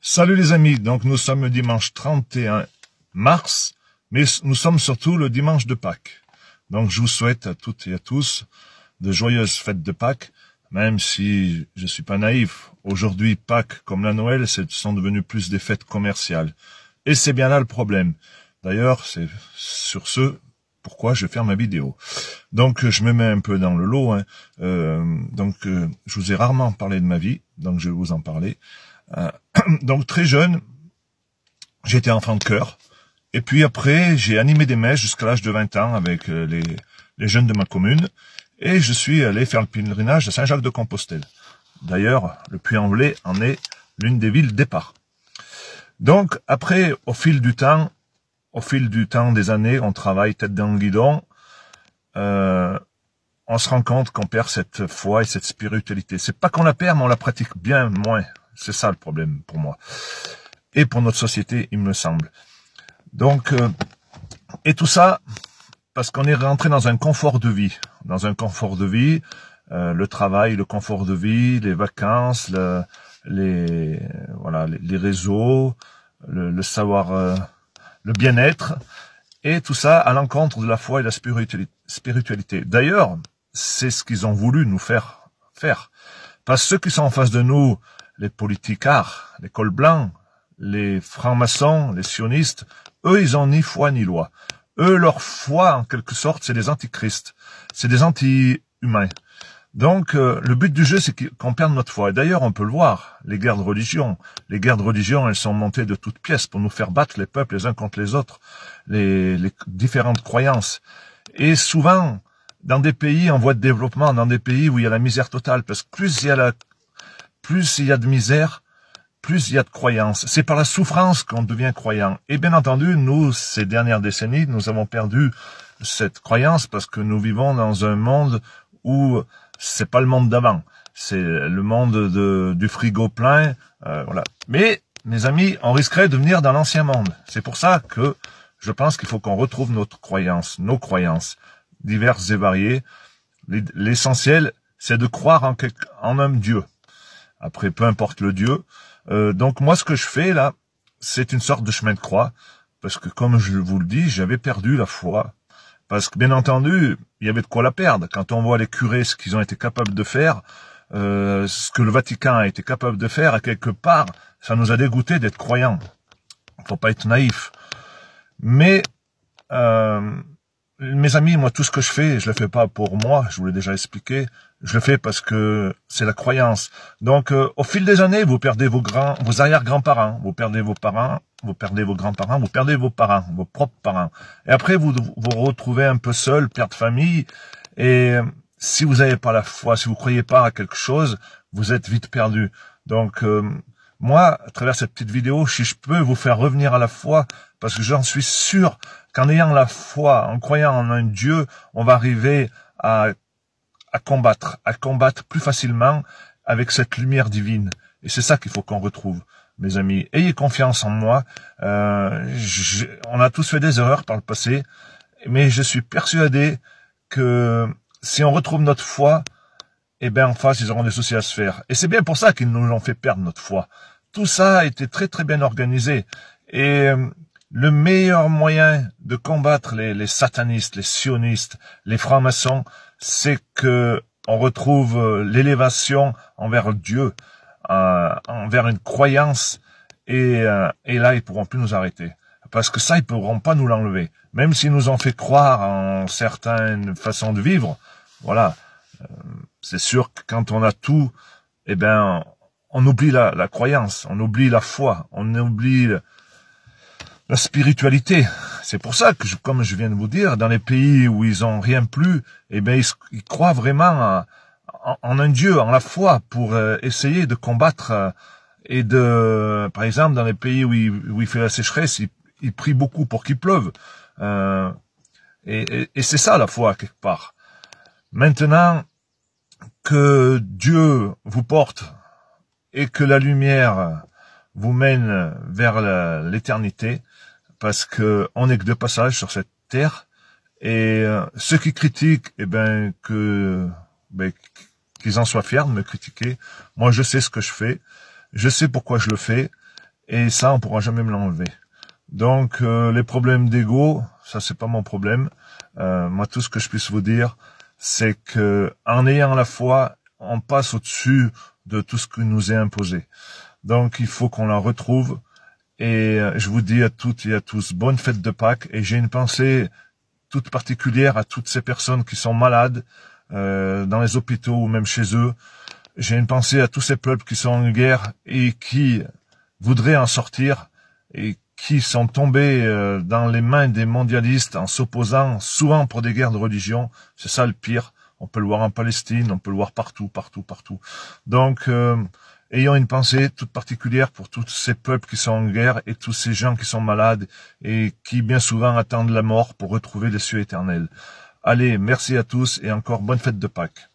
Salut les amis, donc nous sommes le dimanche 31 mars, mais nous sommes surtout le dimanche de Pâques. Donc je vous souhaite à toutes et à tous de joyeuses fêtes de Pâques, même si je suis pas naïf. Aujourd'hui, Pâques, comme la Noël, sont devenus plus des fêtes commerciales. Et c'est bien là le problème. D'ailleurs, c'est sur ce pourquoi je vais faire ma vidéo. Donc je me mets un peu dans le lot. Je vous ai rarement parlé de ma vie, donc je vais vous en parler. Donc très jeune, j'étais enfant de chœur. Et puis après, j'ai animé des messes jusqu'à l'âge de 20 ans avec les jeunes de ma commune. Et je suis allé faire le pèlerinage à Saint-Jacques-de-Compostelle. D'ailleurs, le Puy-en-Velay en est l'une des villes départ. Donc après, au fil du temps des années, on travaille tête dans le guidon. On se rend compte qu'on perd cette foi et cette spiritualité. C'est pas qu'on la perd, mais on la pratique bien moins. C'est ça le problème pour moi. Et pour notre société, il me semble. Donc, et tout ça, parce qu'on est rentré dans un confort de vie. Dans un confort de vie, le travail, le confort de vie, les vacances, les réseaux, le savoir, le bien-être. Et tout ça à l'encontre de la foi et de la spiritualité. D'ailleurs, c'est ce qu'ils ont voulu nous faire faire. Parce que ceux qui sont en face de nous, les politicards, les cols blancs, les francs-maçons, les sionistes, eux, ils ont ni foi ni loi. Eux, leur foi, en quelque sorte, c'est des antichrists. C'est des anti-humains. Donc, le but du jeu, c'est qu'on perde notre foi. Et d'ailleurs, on peut le voir, les guerres de religion. Les guerres de religion, elles sont montées de toutes pièces pour nous faire battre les peuples les uns contre les autres, les différentes croyances. Et souvent, dans des pays en voie de développement, dans des pays où il y a la misère totale, parce que plus il y a de misère, plus il y a de croyances. C'est par la souffrance qu'on devient croyant. Et bien entendu, nous, ces dernières décennies, nous avons perdu cette croyance parce que nous vivons dans un monde où c'est pas le monde d'avant. C'est le monde du frigo plein, voilà. Mais, mes amis, on risquerait de venir dans l'ancien monde. C'est pour ça que je pense qu'il faut qu'on retrouve nos croyances, diverses et variées. L'essentiel, c'est de croire en un Dieu. Après, peu importe le Dieu. Donc moi, ce que je fais là, c'est une sorte de chemin de croix, parce que comme je vous le dis, j'avais perdu la foi. Parce que bien entendu, il y avait de quoi la perdre. Quand on voit les curés, ce qu'ils ont été capables de faire, ce que le Vatican a été capable de faire, à quelque part, ça nous a dégoûté d'être croyants. Faut pas être naïf. Mais mes amis, moi, tout ce que je fais, je le fais pas pour moi, je vous l'ai déjà expliqué, je le fais parce que c'est la croyance. Donc, au fil des années, vous perdez vos arrière-grands-parents, vous perdez vos parents, vous perdez vos grands-parents, vous perdez vos parents, vos propres parents. Et après, vous vous retrouvez un peu seul, père de famille, et si vous n'avez pas la foi, si vous croyez pas à quelque chose, vous êtes vite perdu. Donc, moi, à travers cette petite vidéo, si je peux vous faire revenir à la foi, parce que j'en suis sûr qu'en ayant la foi, en croyant en un Dieu, on va arriver à combattre plus facilement avec cette lumière divine. Et c'est ça qu'il faut qu'on retrouve, mes amis. Ayez confiance en moi. On a tous fait des erreurs par le passé, mais je suis persuadé que si on retrouve notre foi, eh bien en face, ils auront des soucis à se faire. Et c'est bien pour ça qu'ils nous ont fait perdre notre foi. Tout ça a été très très bien organisé. Et le meilleur moyen de combattre les satanistes, les sionistes, les francs-maçons, c'est que on retrouve l'élévation envers Dieu, envers une croyance, et là, ils pourront plus nous arrêter. Parce que ça, ils pourront pas nous l'enlever. Même s'ils nous ont fait croire en certaines façons de vivre, voilà. C'est sûr que quand on a tout, eh ben, on oublie la croyance, on oublie la foi, on oublie la spiritualité. C'est pour ça que, comme je viens de vous dire, dans les pays où ils ont rien plus, eh ben, ils croient vraiment en un Dieu, en la foi, pour essayer de combattre par exemple, dans les pays où il fait la sécheresse, ils prient beaucoup pour qu'il pleuve. Et c'est ça la foi, quelque part. Maintenant que Dieu vous porte et que la lumière vous mène vers l'éternité, parce que on n'est que de passage sur cette terre, et ceux qui critiquent, eh ben qu'ils en soient fiers de me critiquer. Moi, je sais ce que je fais, je sais pourquoi je le fais, et ça, on pourra jamais me l'enlever. Donc, les problèmes d'ego, ça c'est pas mon problème. Moi, tout ce que je puisse vous dire, c'est que en ayant la foi, on passe au-dessus de tout ce qui nous est imposé. Donc, il faut qu'on la retrouve. Et je vous dis à toutes et à tous, bonne fête de Pâques. Et j'ai une pensée toute particulière à toutes ces personnes qui sont malades, dans les hôpitaux ou même chez eux. J'ai une pensée à tous ces peuples qui sont en guerre et qui voudraient en sortir et qui sont tombés dans les mains des mondialistes en s'opposant souvent pour des guerres de religion. C'est ça le pire. On peut le voir en Palestine, on peut le voir partout. Donc, ayons une pensée toute particulière pour tous ces peuples qui sont en guerre et tous ces gens qui sont malades et qui bien souvent attendent la mort pour retrouver les cieux éternels. Allez, merci à tous et encore bonne fête de Pâques.